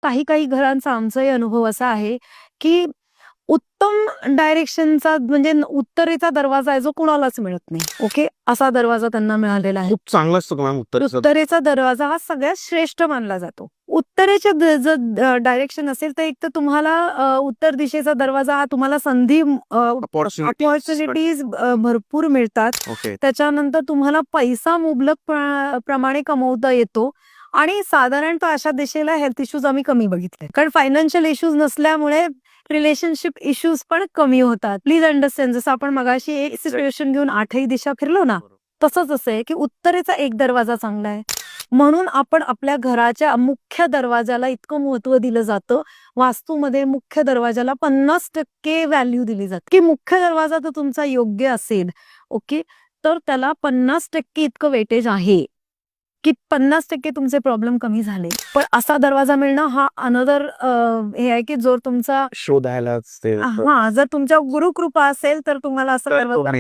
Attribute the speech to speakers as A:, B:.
A: काही काही घरांचा आमचाही अनुभव असा आहे, की उत्तम डायरेक्शनचा म्हणजे उत्तरेचा दरवाजा आहे जो कुणालाच मिळत नाही. ओके, असा दरवाजा त्यांना मिळालेला आहे.
B: खूप चांगला असतो का मॅम उत्तरेचा?
A: उत्तरेचा दरवाजा हा सगळ्यात श्रेष्ठ मानला जातो. उत्तरेच्या जर डायरेक्शन असेल तर एक तर तुम्हाला उत्तर दिशेचा दरवाजा हा तुम्हाला संधी अपॉर्च्युनिटीज भरपूर मिळतात.
B: ओके.
A: त्याच्यानंतर तुम्हाला पैसा मुबलक प्रमाणे कमवता येतो आणि साधारणतः अशा दिशेला हेल्थ इश्यूज आम्ही कमी बघितले, कारण फायनान्शियल इश्यूज नसल्यामुळे रिलेशनशिप इश्यूज पण कमी होतात. प्लीज अंडरस्टँड, जसं आपण मगाशी एक सिच्युएशन घेऊन 8ही दिशा फिरलो ना, तसंच असं आहे की उत्तरेचा एक दरवाजा चांगला आहे म्हणून आपण आपल्या घराच्या मुख्य दरवाजाला इतकं महत्व दिलं जातं. वास्तूमध्ये मुख्य दरवाजाला 50% व्हॅल्यू दिली जाते, की मुख्य दरवाजा तर तुमचा योग्य असेल, ओके, तर त्याला 50% इतकं वेटेज आहे की 50% तुमचे प्रॉब्लेम कमी झाले. पण असा दरवाजा मिळणं हा अनदर हे आहे की जो तुमचा
B: शोधायलाच ते
A: जर तुमच्या गुरुकृपा असेल तर तुम्हाला असं दरवाजा